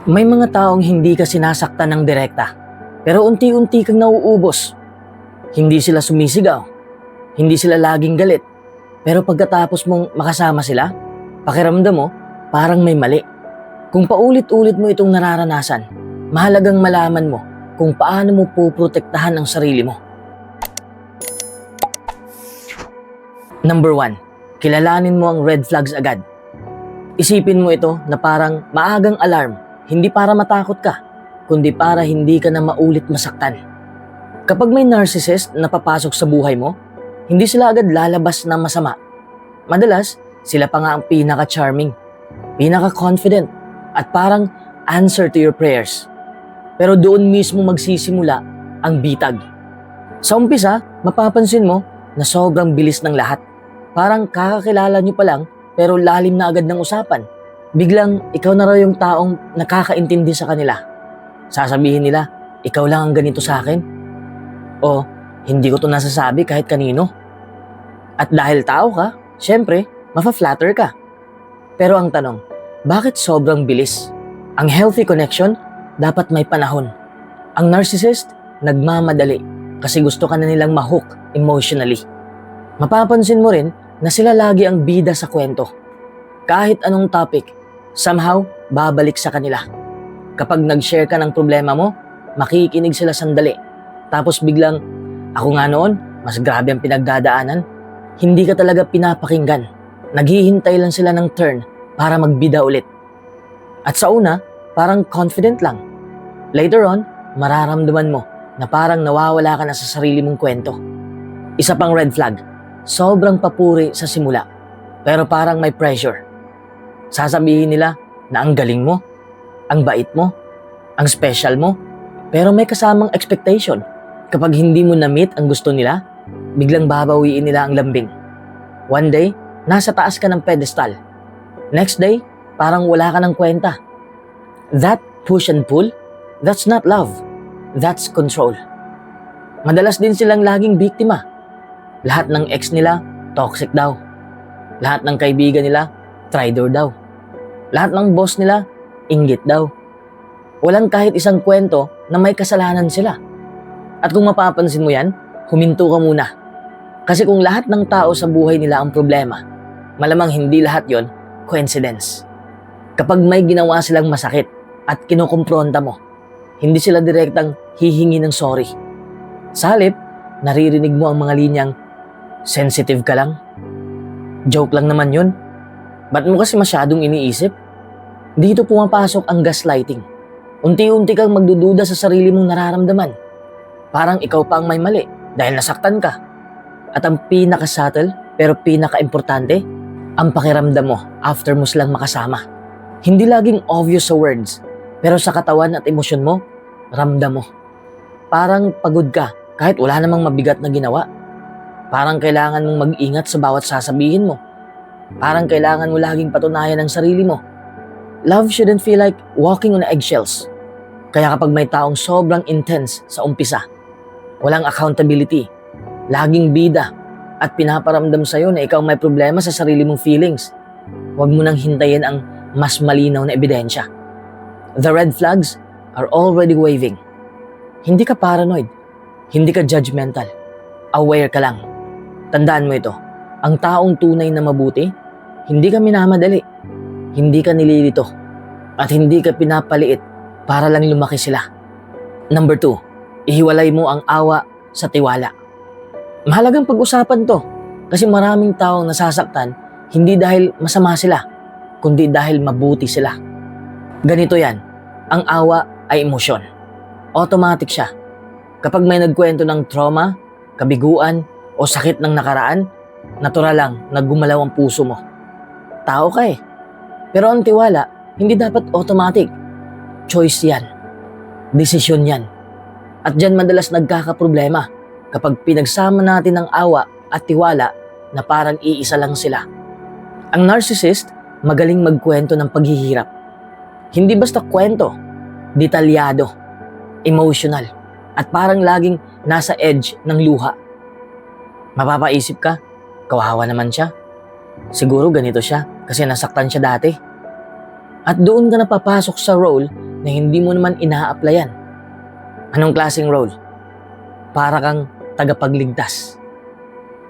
May mga taong hindi ka sinasaktan ng direkta, pero unti-unti kang nauubos. Hindi sila sumisigaw, hindi sila laging galit, pero pagkatapos mong makasama sila, pakiramdam mo parang may mali. Kung paulit-ulit mo itong nararanasan, mahalagang malaman mo kung paano mo puprotektahan ang sarili mo. Number 1, kilalanin mo ang red flags agad. Isipin mo ito na parang maagang alarm, hindi para matakot ka, kundi para hindi ka na maulit masaktan. Kapag may narcissist na papasok sa buhay mo, hindi sila agad lalabas na masama. Madalas, sila pa nga ang pinaka-charming, pinaka-confident, at parang answer to your prayers. Pero doon mismo magsisimula ang bitag. Sa umpisa, mapapansin mo na sobrang bilis ng lahat. Parang kakakilala nyo pa lang pero lalim na agad ng usapan. Biglang ikaw na raw yung taong nakakaintindi sa kanila. Sasabihin nila, ikaw lang ang ganito sa akin. O, hindi ko to nasasabi kahit kanino. At dahil tao ka, syempre, mafa-flatter ka. Pero ang tanong, bakit sobrang bilis? Ang healthy connection, dapat may panahon. Ang narcissist, nagmamadali kasi gusto ka na nilang ma-hook emotionally. Mapapansin mo rin na sila lagi ang bida sa kwento. Kahit anong topic, somehow babalik sa kanila. Kapag nag-share ka ng problema mo, makikinig sila sandali. Tapos biglang, ako nga noon, mas grabe ang pinagdadaanan. Hindi ka talaga pinapakinggan. Naghihintay lang sila ng turn para magbida ulit. At sa una, parang confident lang. Later on, mararamdaman mo na parang nawawala ka na sa sarili mong kwento. Isa pang red flag, sobrang papuri sa simula, pero parang may pressure. Sasabihin nila na ang galing mo, ang bait mo, ang special mo, pero may kasamang expectation. Kapag hindi mo na-meet ang gusto nila, biglang babawiin nila ang lambing. One day, nasa taas ka ng pedestal. Next day, parang wala ka ng kwenta. That push and pull, that's not love. That's control. Madalas din silang laging biktima. Lahat ng ex nila, toxic daw. Lahat ng kaibigan nila, traitor daw. Lahat ng boss nila, inggit daw. Walang kahit isang kwento na may kasalanan sila. At kung mapapansin mo yan, huminto ka muna. Kasi kung lahat ng tao sa buhay nila ang problema, malamang hindi lahat yon coincidence. Kapag may ginawa silang masakit at kinukumpronta mo, hindi sila direktang hihingi ng sorry. Sa halip, naririnig mo ang mga linyang, sensitive ka lang? Joke lang naman yun. Ba't mo kasi masyadong iniisip? Dito pumapasok ang gaslighting. Unti-unti kang magdududa sa sarili mong nararamdaman. Parang ikaw pa ang may mali dahil nasaktan ka. At ang pinaka-subtle pero pinaka-importante, ang pakiramdam mo after mo silang makasama. Hindi laging obvious sa words, pero sa katawan at emosyon mo, ramdam mo. Parang pagod ka kahit wala namang mabigat na ginawa. Parang kailangan mong mag-ingat sa bawat sasabihin mo. Parang kailangan mo laging patunayan ang sarili mo. Love shouldn't feel like walking on eggshells. Kaya kapag may taong sobrang intense sa umpisa, walang accountability, laging bida, at pinaparamdam sa'yo na ikaw may problema sa sarili mong feelings, huwag mo nang hintayin ang mas malinaw na ebidensya. The red flags are already waving. Hindi ka paranoid, hindi ka judgmental, aware ka lang. Tandaan mo ito, ang taong tunay na mabuti, hindi ka minamadali, hindi ka nililito, at hindi ka pinapaliit para lang lumaki sila. Number 2, ihiwalay mo ang awa sa tiwala. Mahalagang pag-usapan to kasi maraming taong nasasaktan hindi dahil masama sila, kundi dahil mabuti sila. Ganito yan, ang awa ay emosyon. Automatic siya. Kapag may nagkwento ng trauma, kabiguan, o sakit ng nakaraan, natural lang na gumalaw ang puso mo. Tao ka eh. Pero ang tiwala, hindi dapat automatic. Choice yan. Desisyon yan. At dyan madalas nagkakaproblema kapag pinagsama natin ang awa at tiwala na parang iisa lang sila. Ang narcissist, magaling magkwento ng paghihirap. Hindi basta kwento, detalyado, emotional, at parang laging nasa edge ng luha. Mapapaisip ka, kawawa naman siya. Siguro ganito siya kasi nasaktan siya dati. At doon ka napapasok sa role na hindi mo naman ina-applyan. Anong klaseng role? Para kang tagapagligtas.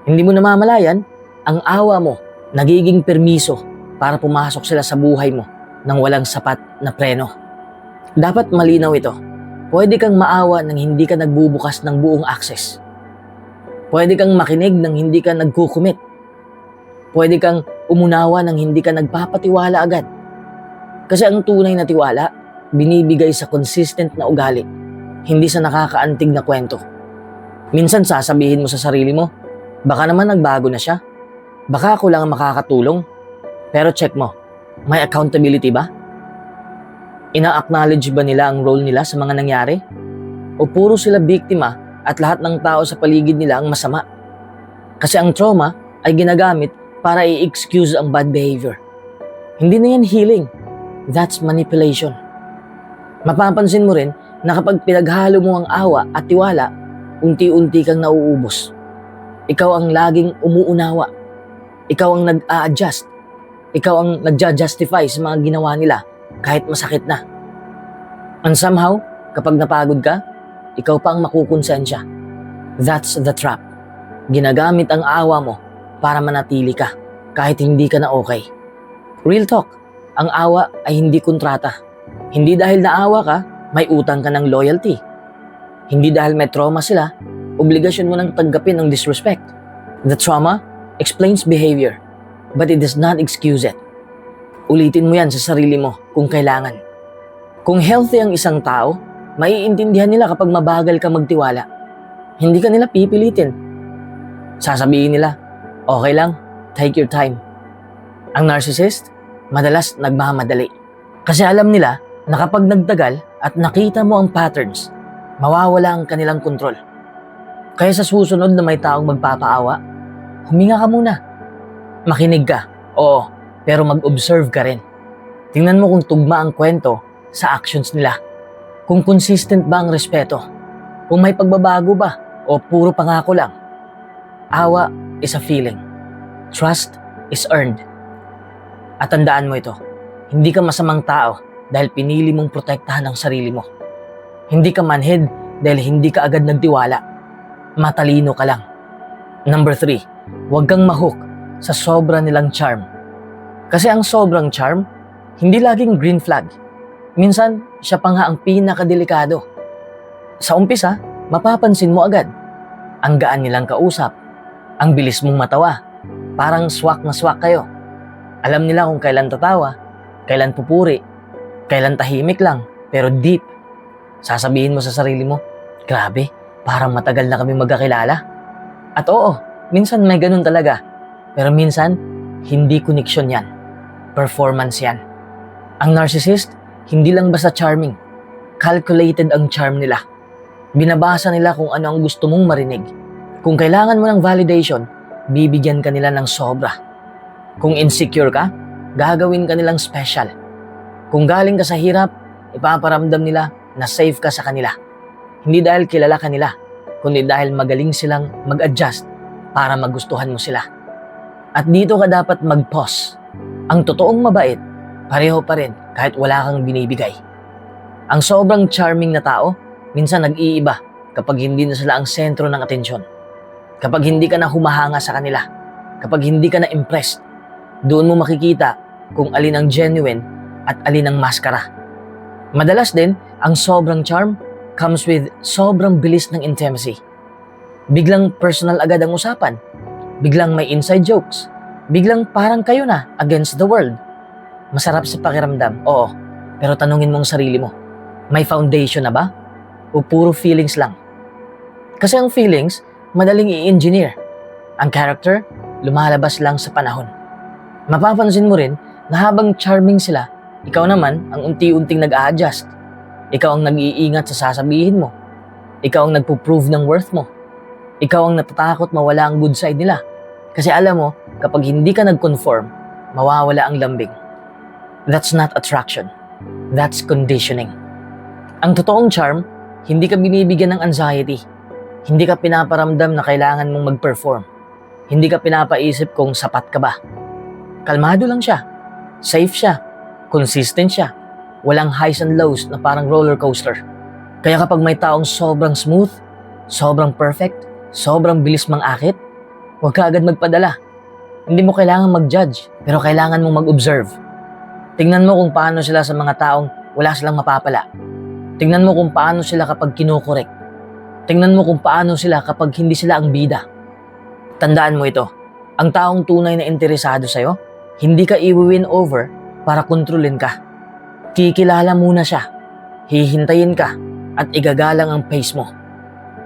Hindi mo namamalayan, ang awa mo nagiging permiso para pumasok sila sa buhay mo nang walang sapat na preno. Dapat malinaw ito. Pwede kang maawa nang hindi ka nagbubukas ng buong access. Pwede kang makinig nang hindi ka nagkukumit. Pwede kang umunawa nang hindi ka nagpapatiwala agad. Kasi ang tunay na tiwala, binibigay sa consistent na ugali, hindi sa nakakaantig na kwento. Minsan sasabihin mo sa sarili mo, baka naman nagbago na siya. Baka ako lang ang makakatulong. Pero check mo, may accountability ba? Ina-acknowledge ba nila ang role nila sa mga nangyari? O puro sila biktima at lahat ng tao sa paligid nila ang masama? Kasi ang trauma ay ginagamit para i-excuse ang bad behavior. Hindi na yan healing. That's manipulation. Mapapansin mo rin na kapag pinaghalo mo ang awa at tiwala, unti-unti kang nauubos. Ikaw ang laging umuunawa. Ikaw ang nag-a-adjust. Ikaw ang nagja-justify sa mga ginawa nila kahit masakit na. And somehow, kapag napagod ka, ikaw pa ang makukonsensya. That's the trap. Ginagamit ang awa mo para manatili ka kahit hindi ka na okay. Real talk, ang awa ay hindi kontrata. Hindi dahil naawa ka, may utang ka ng loyalty. Hindi dahil may trauma sila, obligasyon mo nang tanggapin ang disrespect. The trauma explains behavior, but it does not excuse it. Ulitin mo yan sa sarili mo kung kailangan. Kung healthy ang isang tao, maiintindihan nila kapag mabagal ka magtiwala. Hindi ka nila pipilitin. Sasabihin nila, okay lang, take your time. Ang narcissist, madalas nagmamadali. Kasi alam nila na kapag nagtagal at nakita mo ang patterns, mawawala ang kanilang kontrol. Kaya sa susunod na may taong magpapaawa, huminga ka muna. Makinig ka, oo, pero mag-observe ka rin. Tingnan mo kung tugma ang kwento sa actions nila. Kung consistent ba ang respeto. Kung may pagbabago ba o puro pangako lang. Awa is a feeling. Trust is earned. At tandaan mo ito, hindi ka masamang tao dahil pinili mong protektahan ang sarili mo. Hindi ka manhid dahil hindi ka agad nagtiwala. Matalino ka lang. Number 3, huwag kang mahook sa sobra nilang charm. Kasi ang sobrang charm, hindi laging green flag. Minsan, siya pa nga ang pinakadelikado. Sa umpisa, mapapansin mo agad. Ang gaan nilang kausap. Ang bilis mong matawa. Parang swak na swak kayo. Alam nila kung kailan tatawa, kailan pupuri, kailan tahimik lang, pero deep. Sasabihin mo sa sarili mo, grabe, parang matagal na kami magkakilala. At oo, minsan may ganun talaga. Pero minsan, hindi connection yan. Performance yan. Ang narcissist, hindi lang basta charming. Calculated ang charm nila. Binabasa nila kung ano ang gusto mong marinig. Kung kailangan mo ng validation, bibigyan ka nila ng sobra. Kung insecure ka, gagawin ka nilang special. Kung galing ka sa hirap, ipaparamdam nila na safe ka sa kanila. Hindi dahil kilala ka nila, kundi dahil magaling silang mag-adjust para magustuhan mo sila. At dito ka dapat mag-pause. Ang totoong mabait, pareho pa rin kahit wala kang binibigay. Ang sobrang charming na tao, minsan nag-iiba kapag hindi na sila ang sentro ng atensyon. Kapag hindi ka na humahanga sa kanila, kapag hindi ka na impressed, doon mo makikita kung alin ang genuine at alin ang maskara. Madalas din, ang sobrang charm comes with sobrang bilis ng intimacy. Biglang personal agad ang usapan. Biglang may inside jokes. Biglang parang kayo na against the world. Masarap sa pakiramdam, oo. Pero tanungin mo ang sarili mo, may foundation na ba? O puro feelings lang? Kasi ang feelings, madaling i-engineer. Ang character, lumalabas lang sa panahon. Mapapansin mo rin na habang charming sila, ikaw naman ang unti-unting nag-a-adjust. Ikaw ang nag-iingat sa sasabihin mo. Ikaw ang nagpo-prove ng worth mo. Ikaw ang natatakot mawala ang good side nila. Kasi alam mo, kapag hindi ka nag-conform, mawawala ang lambing. That's not attraction. That's conditioning. Ang totoong charm, hindi ka binibigyan ng anxiety. Hindi ka pinaparamdam na kailangan mong mag-perform. Hindi ka pinapaisip kung sapat ka ba. Kalmado lang siya. Safe siya. Consistent siya. Walang highs and lows na parang roller coaster. Kaya kapag may taong sobrang smooth, sobrang perfect, sobrang bilis mang-akit, huwag ka agad magpadala. Hindi mo kailangan mag-judge, pero kailangan mong mag-observe. Tingnan mo kung paano sila sa mga taong wala silang mapapala. Tingnan mo kung paano sila kapag kinukorek. Tingnan mo kung paano sila kapag hindi sila ang bida. Tandaan mo ito, ang taong tunay na interesado sa'yo, hindi ka i-win over para kontrolin ka. Kikilala muna siya, hihintayin ka, at igagalang ang pace mo.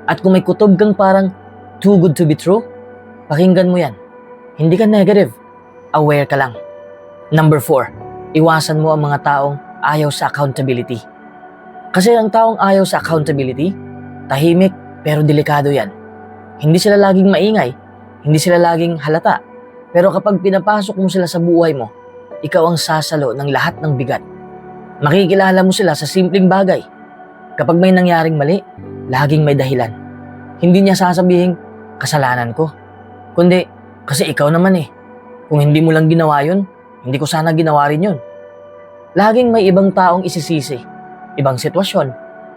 At kung may kutob kang parang too good to be true, pakinggan mo yan. Hindi ka negative, aware ka lang. Number 4, iwasan mo ang mga taong ayaw sa accountability. Kasi ang taong ayaw sa accountability, tahimik pero delikado yan. Hindi sila laging maingay, hindi sila laging halata. Pero kapag pinapasok mo sila sa buhay mo, ikaw ang sasalo ng lahat ng bigat. Makikilala mo sila sa simpleng bagay. Kapag may nangyaring mali, laging may dahilan. Hindi niya sasabihin, kasalanan ko. Kundi, kasi ikaw naman eh. Kung hindi mo lang ginawa yun, hindi ko sana ginawa rin yun. Laging may ibang taong isisisi, ibang sitwasyon,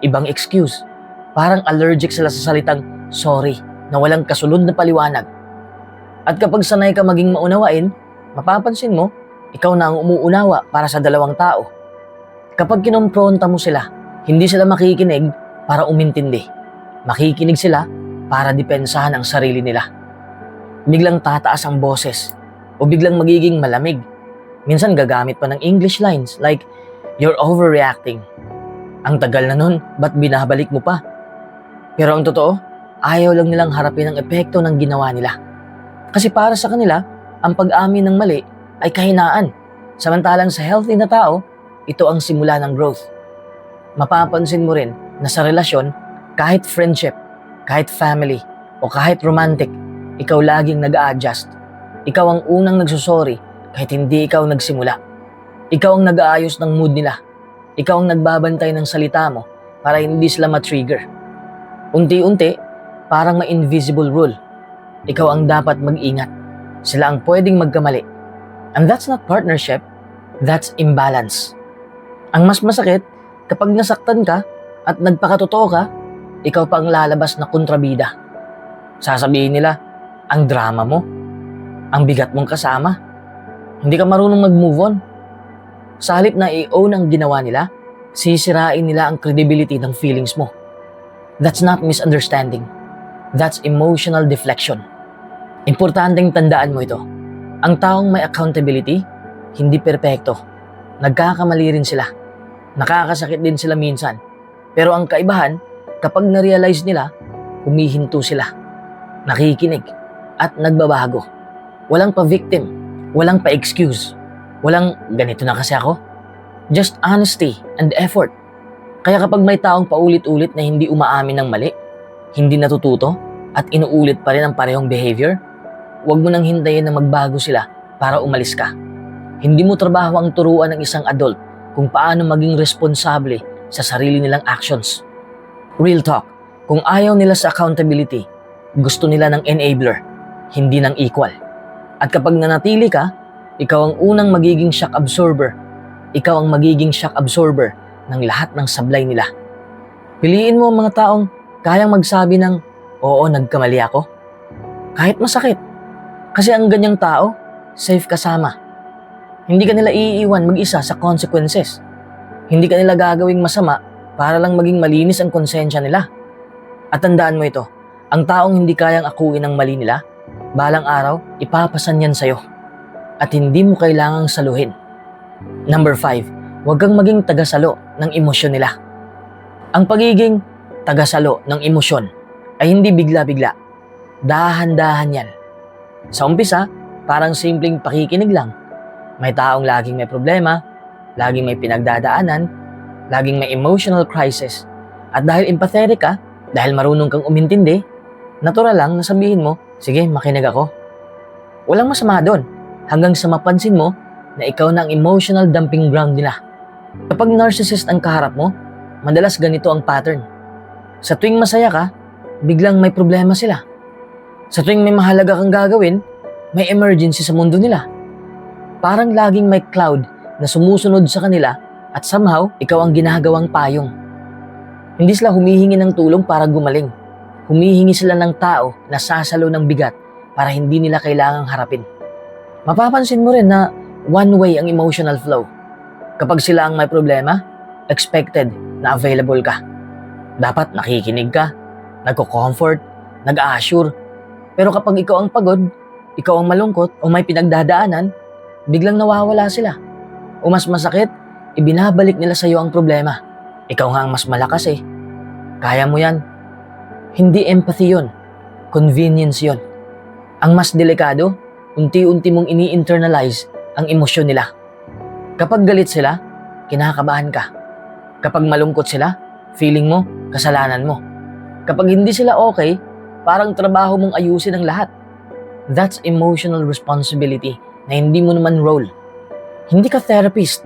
ibang excuse. Parang allergic sila sa salitang sorry na walang kasunod na paliwanag. At kapag sanay ka maging maunawain, mapapansin mo, ikaw na ang umuunawa para sa dalawang tao. Kapag kinompronta mo sila, hindi sila makikinig para umintindi. Makikinig sila para depensahan ang sarili nila. Biglang tataas ang boses o biglang magiging malamig. Minsan gagamit pa ng English lines like, "You're overreacting." Ang tagal na nun, ba't binabalik mo pa? Pero ang totoo, ayaw lang nilang harapin ang epekto ng ginawa nila. Kasi para sa kanila, ang pag-amin ng mali ay kahinaan. Samantalang sa healthy na tao, ito ang simula ng growth. Mapapansin mo rin na sa relasyon, kahit friendship, kahit family, o kahit romantic, ikaw laging nag-a-adjust. Ikaw ang unang nagsusorry kahit hindi ikaw nagsimula. Ikaw ang nag-aayos ng mood nila. Ikaw ang nagbabantay ng salita mo para hindi sila ma-trigger. Unti-unti, parang may invisible rule. Ikaw ang dapat mag-ingat. Sila ang pwedeng magkamali. And that's not partnership, that's imbalance. Ang mas masakit, kapag nasaktan ka at nagpakatotoo ka, ikaw pa ang lalabas na kontrabida. Sasabihin nila, ang drama mo, ang bigat mong kasama, hindi ka marunong mag-move on. Sa halip na i-own ang ginawa nila, sisirain nila ang credibility ng feelings mo. That's not misunderstanding. That's emotional deflection. Importanteng tandaan mo ito. Ang taong may accountability, hindi perpekto. Nagkakamali rin sila. Nakakasakit din sila minsan. Pero ang kaibahan, kapag na-realize nila, humihinto sila. Nakikinig at nagbabago. Walang pa-victim, walang pa-excuse, walang ganito na kasi ako. Just honesty and effort. Kaya kapag may taong paulit-ulit na hindi umaamin ng mali, hindi natututo, at inuulit pa rin ang parehong behavior, huwag mo nang hintayin na magbago sila para umalis ka. Hindi mo trabaho ang turuan ng isang adult kung paano maging responsable sa sarili nilang actions. Real talk, kung ayaw nila sa accountability, gusto nila ng enabler, hindi ng equal. At kapag nanatili ka, ikaw ang unang magiging shock absorber. Ikaw ang magiging shock absorber ng lahat ng sablay nila. Piliin mo ang mga taong kayang magsabi ng, oo, nagkamali ako. Kahit masakit. Kasi ang ganyang tao, safe kasama. Hindi ka nila iiwan mag-isa sa consequences. Hindi ka nila gagawing masama para lang maging malinis ang konsensya nila. At tandaan mo ito, ang taong hindi kayang akuin ang mali nila, balang araw, ipapasan yan sa'yo. At hindi mo kailangang saluhin. Number 5, huwag kang maging tagasalo ng emosyon nila. Ang pagiging tagasalo ng emosyon ay hindi bigla-bigla. Dahan-dahan yan. Sa umpisa, parang simpleng pakikinig lang. May taong laging may problema, laging may pinagdadaanan, laging may emotional crisis. At dahil empathetic ka, dahil marunong kang umintindi, natural lang na sabihin mo, sige, makinig ako. Walang masama doon, hanggang sa mapansin mo na ikaw na ang emotional dumping ground nila. Kapag narcissist ang kaharap mo, madalas ganito ang pattern. Sa tuwing masaya ka, biglang may problema sila. Sa tuwing may mahalaga kang gagawin, may emergency sa mundo nila. Parang laging may cloud na sumusunod sa kanila At somehow, ikaw ang ginagawang payong. Hindi sila humihingi ng tulong para gumaling. Humihingi sila ng tao na sasalo ng bigat para hindi nila kailangang harapin. Mapapansin mo rin na one way ang emotional flow. Kapag sila ang may problema, expected na available ka. Dapat nakikinig ka, nagko-comfort, nag-assure. Pero kapag ikaw ang pagod, ikaw ang malungkot o may pinagdadaanan, biglang nawawala sila. O mas masakit, ibinabalik nila sa iyo ang problema. Ikaw nga ang mas malakas eh. Kaya mo yan. Hindi empathy yun. Convenience yun. Ang mas delikado, unti-unti mong ini-internalize ang emosyon nila. Kapag galit sila, kinakabahan ka. Kapag malungkot sila, feeling mo, kasalanan mo. Kapag hindi sila okay, parang trabaho mong ayusin ang lahat. That's emotional responsibility na hindi mo naman role. Hindi ka therapist,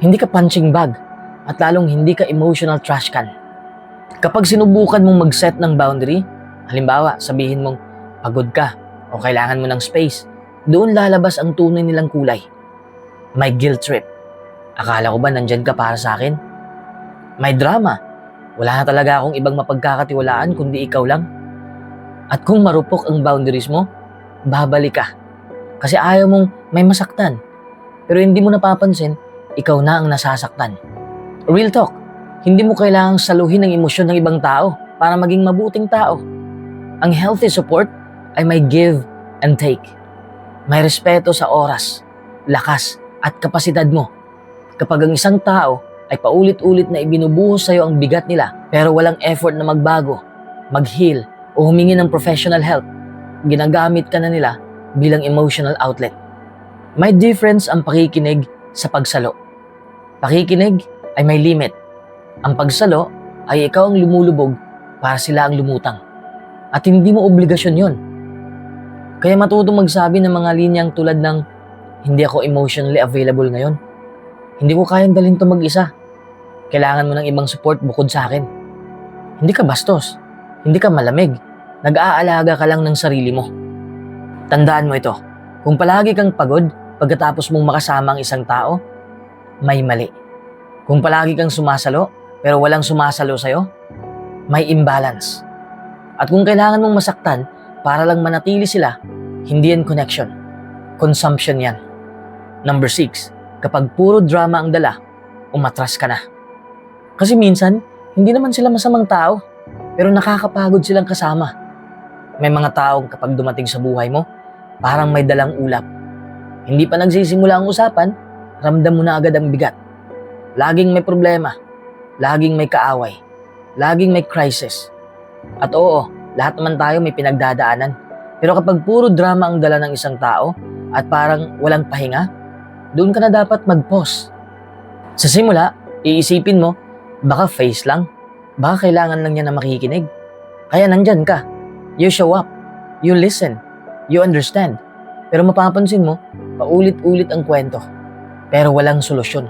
hindi ka punching bag, at lalong hindi ka emotional trash can. Kapag sinubukan mong mag-set ng boundary, halimbawa sabihin mong pagod ka o kailangan mo ng space, doon lalabas ang tunay nilang kulay. May guilt trip. Akala ko ba nandyan ka para sa akin? May drama. Wala na talaga akong ibang mapagkakatiwalaan kundi ikaw lang. At kung marupok ang boundaries mo, babalik ka. Kasi ayaw mong may masaktan. Pero hindi mo napapansin, ikaw na ang nasasaktan. Real talk, hindi mo kailangang saluhin ang emosyon ng ibang tao para maging mabuting tao. Ang healthy support ay may give and take. May respeto sa oras, lakas, at kapasidad mo. Kapag ang isang tao ay paulit-ulit na ibinubuhos sa'yo ang bigat nila pero walang effort na magbago, mag-heal, o humingi ng professional help, ginagamit ka na nila bilang emotional outlet. May difference ang pakikinig sa pagsalo. Pakikinig ay may limit. Ang pagsalo ay ikaw ang lumulubog para sila ang lumutang. At hindi mo obligasyon yon. Kaya matutong magsabi ng mga linyang tulad ng hindi ako emotionally available ngayon. Hindi ko kayang dalhin to mag-isa. Kailangan mo ng ibang support bukod sa akin. Hindi ka bastos. Hindi ka malamig. Nag-aalaga ka lang ng sarili mo. Tandaan mo ito. Kung palagi kang pagod pagkatapos mong makasama ang isang tao, may mali. Kung palagi kang sumasalo pero walang sumasalo sa'yo, may imbalance. At kung kailangan mong masaktan para lang manatili sila, hindi yan connection. Consumption yan. Number 6, kapag puro drama ang dala, umatras ka na. Kasi minsan, hindi naman sila masamang tao, pero nakakapagod silang kasama. May mga taong kapag dumating sa buhay mo, parang may dalang ulap. Hindi pa nagsisimula ang usapan, ramdam mo na agad ang bigat. Laging may problema, laging may kaaway, laging may crisis. At oo, lahat naman tayo may pinagdadaanan. Pero kapag puro drama ang dala ng isang tao at parang walang pahinga, doon ka na dapat mag-pause. Sa simula, iisipin mo, baka face lang, baka kailangan lang niya na makikinig. Kaya nandyan ka, you show up, you listen, you understand. Pero mapapansin mo, paulit-ulit ang kwento. Pero walang solusyon,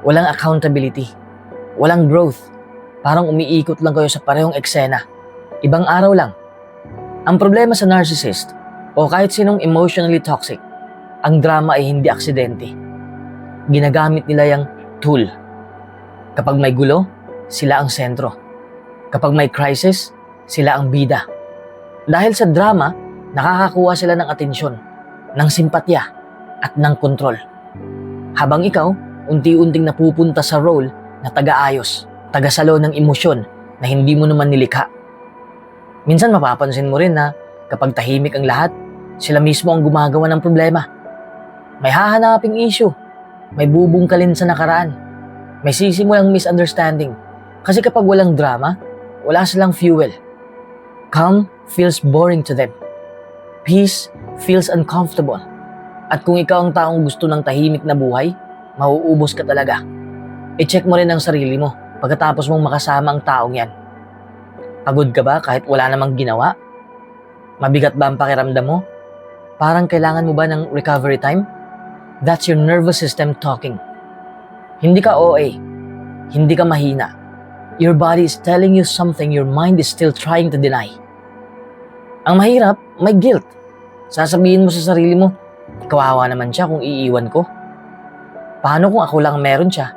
walang accountability, walang growth. Parang umiikot lang kayo sa parehong eksena. Ibang araw lang. Ang problema sa narcissist o kahit sinong emotionally toxic, ang drama ay hindi aksidente. Ginagamit nila yung tool. Kapag may gulo, sila ang sentro. Kapag may crisis, sila ang bida. Dahil sa drama, nakakakuha sila ng atensyon, ng simpatya, at ng kontrol. Habang ikaw, unti-unting napupunta sa role na taga-ayos, taga-salo ng emosyon na hindi mo naman nilikha. Minsan mapapansin mo rin na kapag tahimik ang lahat, sila mismo ang gumagawa ng problema. May hahanaping issue, may bubungkalin sa nakaraan, may sisimulang misunderstanding. Kasi kapag walang drama, wala silang fuel. Calm feels boring to them. Peace feels uncomfortable. At kung ikaw ang taong gusto ng tahimik na buhay, mauubos ka talaga. I-check mo rin ang sarili mo pagkatapos mong makasama ang taong yan. Pagod ka ba kahit wala namang ginawa? Mabigat ba ang pakiramdam mo? Parang kailangan mo ba ng recovery time? That's your nervous system talking. Hindi ka OA. Hindi ka mahina. Your body is telling you something your mind is still trying to deny. Ang mahirap, may guilt. Sasabihin mo sa sarili mo, kawawa naman siya kung iiwan ko. Paano kung ako lang meron siya?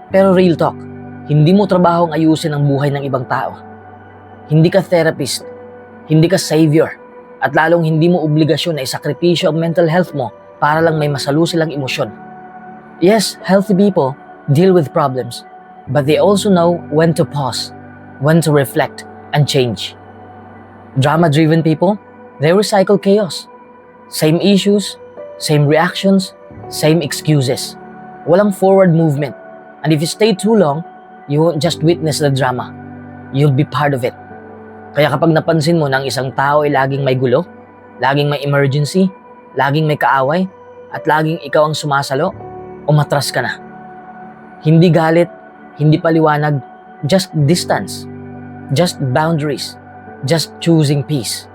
Pero real talk, hindi mo trabaho ang ayusin ang buhay ng ibang tao. Hindi ka therapist, hindi ka savior, at lalong hindi mo obligasyon na isakripisyo ang mental health mo para lang may masalo silang emosyon. Yes, healthy people deal with problems, but they also know when to pause, when to reflect, and change. Drama-driven people, they recycle chaos. Same issues, same reactions, same excuses. Walang forward movement. And if you stay too long, you won't just witness the drama. You'll be part of it. Kaya kapag napansin mo na ang isang tao ay laging may gulo, laging may emergency, laging may kaaway, at laging ikaw ang sumasalo, umatras ka na. Hindi galit, hindi paliwanag, just distance. Just boundaries. Just choosing peace.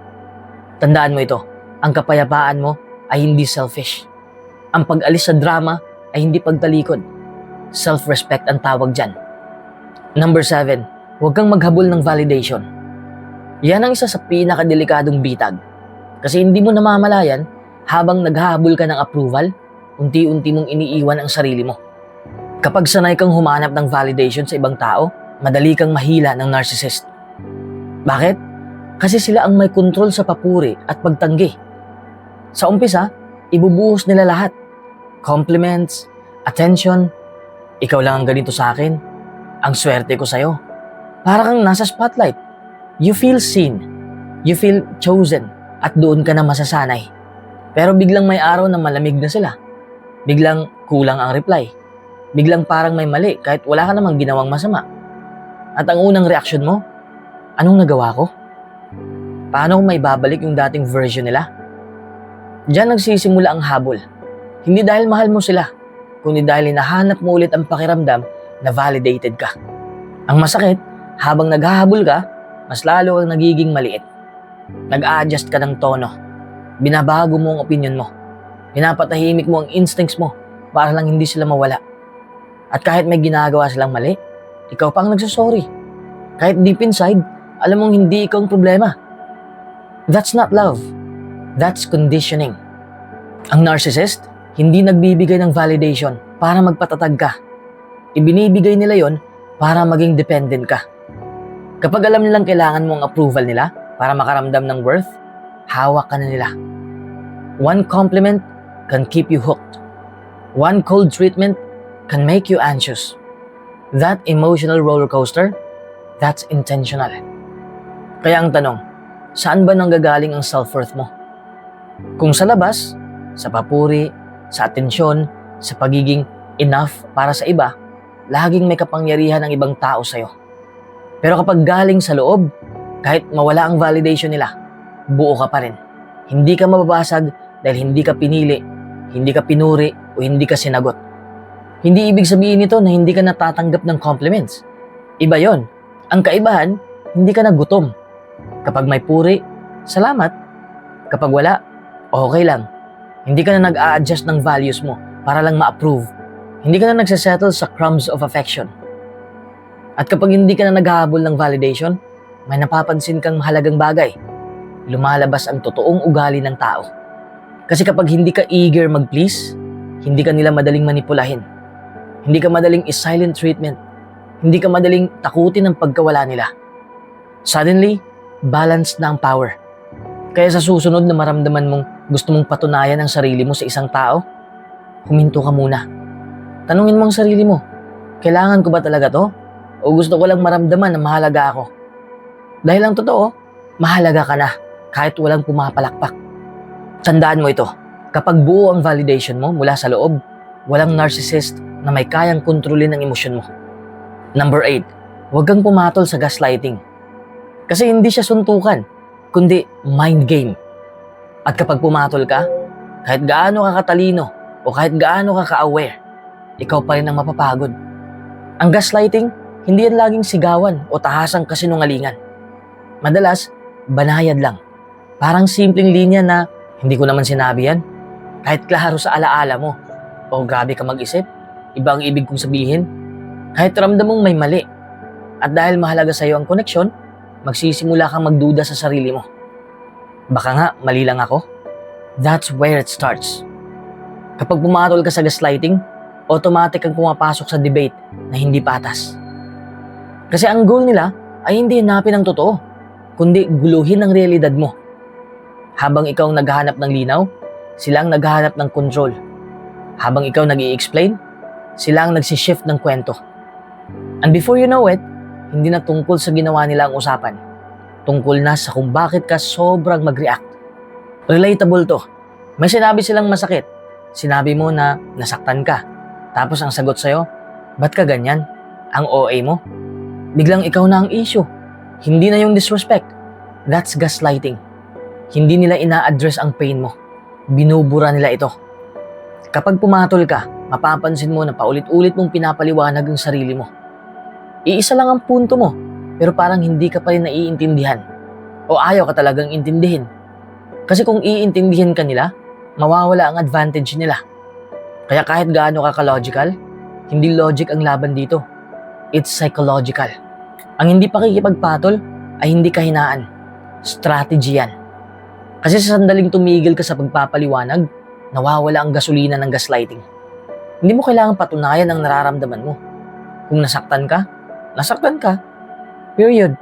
Tandaan mo ito, ang kapayapaan mo ay hindi selfish. Ang pag-alis sa drama ay hindi pagtalikod. Self-respect ang tawag dyan. Number 7, huwag kang maghabol ng validation. Yan ang isa sa pinakadelikadong bitag. Kasi hindi mo namamalayan, habang naghahabol ka ng approval, unti-unti mong iniiwan ang sarili mo. Kapag sanay kang humanap ng validation sa ibang tao, madali kang mahila ng narcissist. Bakit? Kasi sila ang may kontrol sa papuri at pagtanggi. Sa umpisa, ibubuhos nila lahat. Compliments, attention, ikaw lang ang ganito sa akin, ang swerte ko sa'yo. Para kang nasa spotlight. You feel seen, you feel chosen, at doon ka na masasanay. Pero biglang may araw na malamig na sila. Biglang kulang ang reply. Biglang parang may mali kahit wala ka namang ginawang masama. At ang unang reaksyon mo, anong nagawa ko? Paano kung may babalik yung dating version nila? Diyan nagsisimula ang habol. Hindi dahil mahal mo sila, kundi dahil hinahanap mo ulit ang pakiramdam na validated ka. Ang masakit, habang naghahabol ka, mas lalo kang nagiging maliit. Nag-a-adjust ka ng tono. Binabago mo ang opinion mo. Pinapatahimik mo ang instincts mo para lang hindi sila mawala. At kahit may ginagawa silang mali, ikaw pa ang nagsasorry. Kahit deep inside, alam mong hindi ikaw ang problema. That's not love. That's conditioning. Ang narcissist, hindi nagbibigay ng validation para magpatatag ka. Ibinibigay nila yon para maging dependent ka. Kapag alam nilang kailangan mo ang approval nila para makaramdam ng worth, hawak ka na nila. One compliment can keep you hooked. One cold treatment can make you anxious. That emotional roller coaster, that's intentional. Kaya ang tanong, saan ba nanggagaling ang self-worth mo? Kung sa labas, sa papuri, sa atensyon, sa pagiging enough para sa iba, laging may kapangyarihan ng ibang tao sa'yo. Pero kapag galing sa loob, kahit mawala ang validation nila, buo ka pa rin. Hindi ka mababasag dahil hindi ka pinili, hindi ka pinuri, o hindi ka sinagot. Hindi ibig sabihin nito na hindi ka natatanggap ng compliments. Iba yon. Ang kaibahan, hindi ka nagutom. Kapag may puri, salamat. Kapag wala, okay lang. Hindi ka na nag-a-adjust ng values mo para lang ma-approve. Hindi ka na nagsasettle sa crumbs of affection. At kapag hindi ka na naghahabol ng validation, may napapansin kang mahalagang bagay. Lumalabas ang totoong ugali ng tao. Kasi kapag hindi ka eager mag-please, hindi ka nila madaling manipulahin. Hindi ka madaling is-silent treatment. Hindi ka madaling takutin ang pagkawala nila. Suddenly, balanced na ang power. Kaya sa susunod na maramdaman mong gusto mong patunayan ang sarili mo sa isang tao, huminto ka muna. Tanungin mo ang sarili mo, kailangan ko ba talaga to? O gusto ko lang maramdaman na mahalaga ako? Dahil ang totoo, mahalaga ka na kahit walang pumapalakpak. Tandaan mo ito, kapag buo ang validation mo mula sa loob, walang narcissist na may kayang kontrolin ang emosyon mo. Number 8, huwag kang pumatol sa gaslighting. Kasi hindi siya suntukan, kundi mind game. At kapag pumatol ka, kahit gaano ka katalino o kahit gaano ka ka-aware, ikaw pa rin ang mapapagod. Ang gaslighting, hindi yan laging sigawan o tahasang kasinungalingan. Madalas, banayad lang. Parang simpleng linya na, hindi ko naman sinabi yan. Kahit klaro sa alaala mo. O grabe ka mag-isip, iba ang ibig kong sabihin. Kahit ramdam mong may mali. At dahil mahalaga sa'yo ang koneksyon, magsisimula kang magduda sa sarili mo. Baka nga, mali lang ako. That's where it starts. Kapag pumatol ka sa gaslighting, automatic kang pumapasok sa debate na hindi patas. Kasi ang goal nila ay hindi hanapin ang totoo, kundi guluhin ang realidad mo. Habang ikaw naghahanap ng linaw, silang naghahanap ng control. Habang ikaw nag-i-explain, silang nagsishift ng kwento. And before you know it, hindi na tungkol sa ginawa nila ang usapan. Tungkol na sa kung bakit ka sobrang mag-react. Relatable to. May sinabi silang masakit. Sinabi mo na nasaktan ka. Tapos ang sagot sa'yo, ba't ka ganyan? Ang OA mo? Biglang ikaw na ang issue. Hindi na yung disrespect. That's gaslighting. Hindi nila ina-address ang pain mo. Binubura nila ito. Kapag pumatol ka, mapapansin mo na paulit-ulit mong pinapaliwanag ang sarili mo. Iisa lang ang punto mo, pero parang hindi ka pa rin naiintindihan. O ayaw ka talagang intindihin. Kasi kung iintindihin ka nila, mawawala ang advantage nila. Kaya kahit gaano ka ka-logical, hindi logic ang laban dito. It's psychological. Ang hindi pakikipagpatol ay hindi kahinaan. Strategy yan. Kasi sa sandaling tumigil ka sa pagpapaliwanag, nawawala ang gasolina ng gaslighting. Hindi mo kailangang patunayan ang nararamdaman mo. Kung nasaktan ka, nasaktan ka. Period.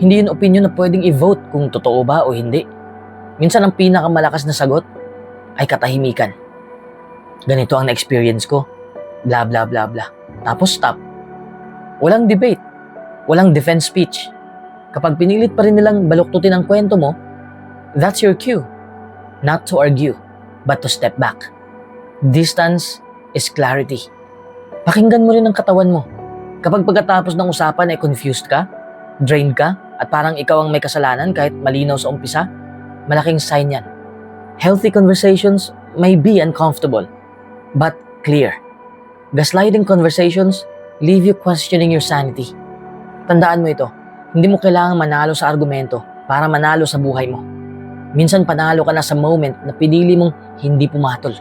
Hindi yun opinion na pwedeng i-vote kung totoo ba o hindi. Minsan ang pinakamalakas na sagot ay katahimikan. Ganito ang na-experience ko. Blah blah blah blah. Tapos stop. Walang debate. Walang defense speech. Kapag pinilit pa rin nilang baluktutin ang kwento mo, that's your cue. Not to argue, but to step back. Distance is clarity. Pakinggan mo rin ang katawan mo. Kapag pagkatapos ng usapan ay confused ka, drained ka, at parang ikaw ang may kasalanan kahit malinaw sa umpisa, malaking sign yan. Healthy conversations may be uncomfortable, but clear. Gaslighting conversations leave you questioning your sanity. Tandaan mo ito, hindi mo kailangang manalo sa argumento para manalo sa buhay mo. Minsan panalo ka na sa moment na pinili mong hindi pumatol.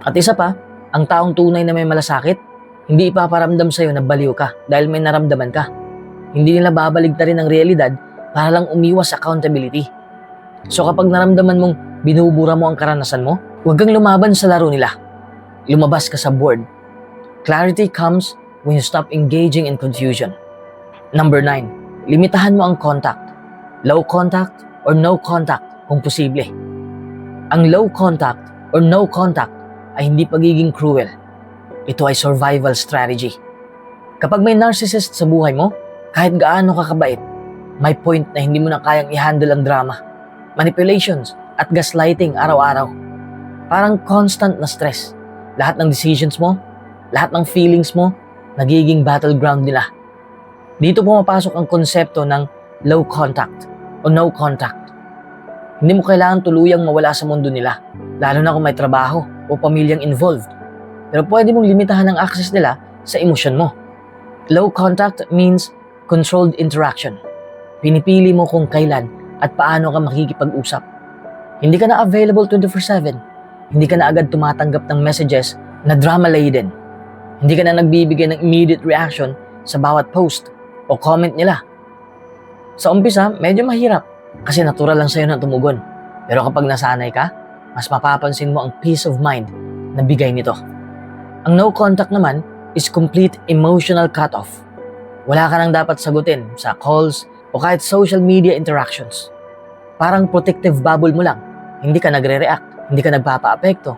At isa pa, ang taong tunay na may malasakit, hindi ipaparamdam sa'yo na baliw ka dahil may naramdaman ka. Hindi nila babaligtarin ang realidad para lang umiwas sa accountability. So kapag naramdaman mong binubura mo ang karanasan mo, huwag kang lumaban sa laro nila. Lumabas ka sa board. Clarity comes when you stop engaging in confusion. Number 9, limitahan mo ang contact. Low contact or no contact kung posible. Ang low contact or no contact ay hindi pagiging cruel. Ito ay survival strategy. Kapag may narcissist sa buhay mo, kahit gaano ka kabait, may point na hindi mo na kayang i-handle ang drama, manipulations, at gaslighting araw-araw. Parang constant na stress. Lahat ng decisions mo, lahat ng feelings mo, nagiging battleground nila. Dito pumapasok ang konsepto ng low contact o no contact. Hindi mo kailangan tuluyang mawala sa mundo nila, lalo na kung may trabaho o pamilyang involved. Pero pwede mong limitahan ang access nila sa emosyon mo. Low contact means controlled interaction. Pinipili mo kung kailan at paano ka makikipag-usap. Hindi ka na available 24/7. Hindi ka na agad tumatanggap ng messages na drama-laden. Hindi ka na nagbibigay ng immediate reaction sa bawat post o comment nila. Sa umpisa, medyo mahirap kasi natural lang sa'yo na tumugon. Pero kapag nasanay ka, mas mapapansin mo ang peace of mind na bigay nito. Ang no contact naman is complete emotional cutoff. Wala ka nang dapat sagutin sa calls o kahit social media interactions. Parang protective bubble mo lang. Hindi ka nagre-react, hindi ka nagpapa-apekto.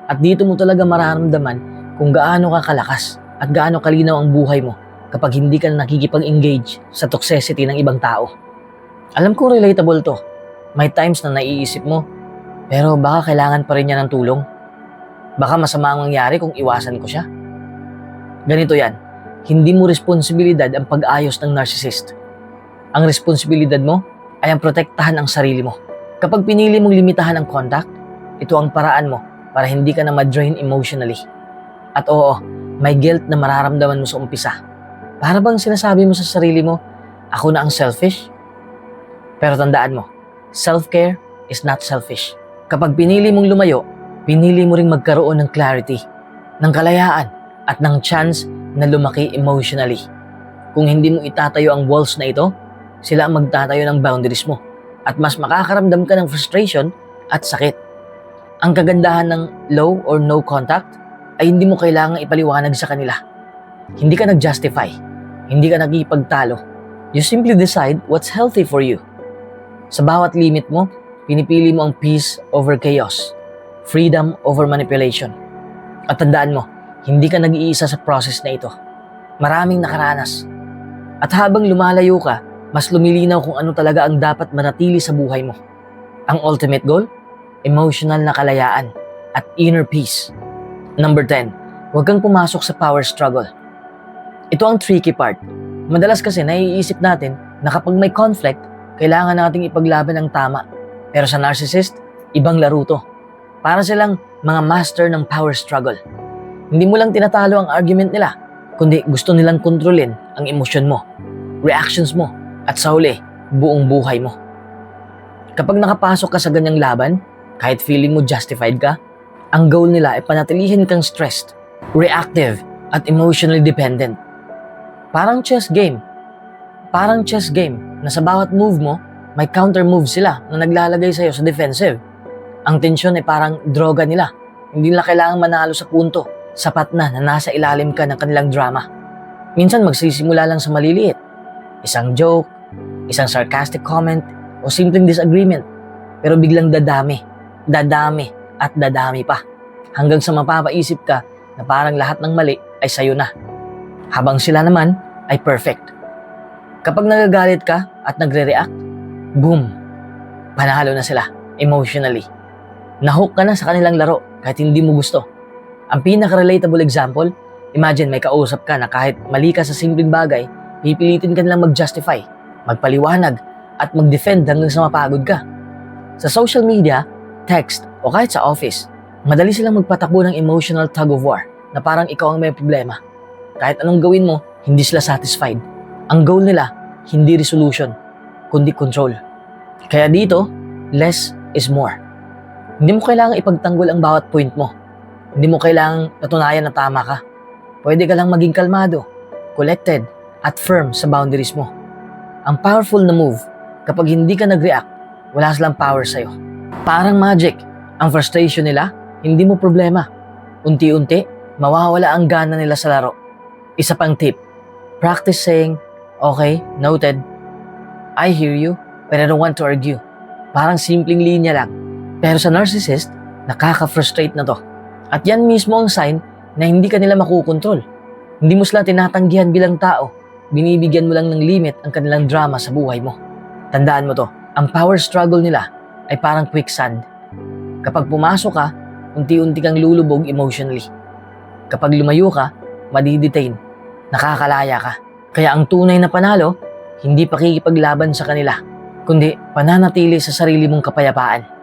At dito mo talaga mararamdaman kung gaano ka kalakas at gaano kalinaw ang buhay mo kapag hindi ka nakikipag-engage sa toxicity ng ibang tao. Alam ko relatable to. May times na naiisip mo, pero baka kailangan pa rin niya ng tulong. Baka masama ang mangyari kung iwasan ko siya. Ganito yan, hindi mo responsibilidad ang pag-ayos ng narcissist. Ang responsibilidad mo ay ang protektahan ang sarili mo. Kapag pinili mong limitahan ang contact, ito ang paraan mo para hindi ka na ma-drain emotionally. At oo, may guilt na mararamdaman mo sa umpisa. Para bang sinasabi mo sa sarili mo, ako na ang selfish? Pero tandaan mo, self-care is not selfish. Kapag pinili mong lumayo, pinili mo ring magkaroon ng clarity, ng kalayaan, at ng chance na lumaki emotionally. Kung hindi mo itatayo ang walls na ito, sila ang magtatayo ng boundaries mo at mas makakaramdam ka ng frustration at sakit. Ang kagandahan ng low or no contact, ay hindi mo kailangang ipaliwanag sa kanila. Hindi ka nag-justify. Hindi ka nagipagtalo. You simply decide what's healthy for you. Sa bawat limit mo, pinipili mo ang peace over chaos, freedom over manipulation. At tandaan mo, hindi ka nag-iisa sa process na ito. Maraming nakaranas. At habang lumalayo ka, mas lumilinaw kung ano talaga ang dapat manatili sa buhay mo. Ang ultimate goal? Emotional na kalayaan at inner peace. Number 10, huwag kang pumasok sa power struggle. Ito ang tricky part. Madalas kasi naiisip natin na kapag may conflict, kailangan nating ipaglaban ang tama. Pero sa narcissist, ibang laro to. Para silang mga master ng power struggle. Hindi mo lang tinatalo ang argument nila, kundi gusto nilang kontrolin ang emosyon mo, reactions mo, at sa huli, buong buhay mo. Kapag nakapasok ka sa ganyang laban, kahit feeling mo justified ka, ang goal nila ay panatilihin kang stressed, reactive, at emotionally dependent. Parang chess game. Parang chess game na sa bawat move mo, may counter move sila na naglalagay sa'yo sa defensive. Ang tensyon ay parang droga nila. Hindi nila kailangang manalo sa punto. Sapat na nasa ilalim ka ng kanilang drama. Minsan magsisimula lang sa maliliit. Isang joke, isang sarcastic comment, o simpleng disagreement. Pero biglang dadami at dadami pa. Hanggang sa mapapaisip ka na parang lahat ng mali ay sayo na. Habang sila naman ay perfect. Kapag nagagalit ka at nagre-react, boom! Panalo na sila emotionally. Nahook ka na sa kanilang laro kahit hindi mo gusto. Ang pinaka-relatable example, imagine may kausap ka na kahit mali ka sa simpleng bagay, pipilitin ka nilang mag-justify, magpaliwanag, at mag-defend hanggang sa mapagod ka. Sa social media, text, o kahit sa office, madali silang magpatakbo ng emotional tug of war na parang ikaw ang may problema. Kahit anong gawin mo, hindi sila satisfied. Ang goal nila, hindi resolution, kundi control. Kaya dito, less is more. Hindi mo kailangang ipagtanggol ang bawat point mo. Hindi mo kailangang natunayan na tama ka. Pwede ka lang maging kalmado, collected, at firm sa boundaries mo. Ang powerful na move, kapag hindi ka nag-react, wala silang power sa'yo. Parang magic, ang frustration nila, hindi mo problema. Unti-unti, mawawala ang gana nila sa laro. Isa pang tip, practice saying, okay, noted, I hear you, but I don't want to argue. Parang simpleng linya lang. Pero sa narcissist, nakaka-frustrate na to. At yan mismo ang sign na hindi ka nila makukontrol. Hindi mo sila tinatanggihan bilang tao. Binibigyan mo lang ng limit ang kanilang drama sa buhay mo. Tandaan mo to, ang power struggle nila ay parang quicksand. Kapag pumasok ka, unti-unti kang lulubog emotionally. Kapag lumayo ka, madidetain, nakakalaya ka. Kaya ang tunay na panalo, hindi pakikipaglaban sa kanila, kundi pananatili sa sarili mong kapayapaan.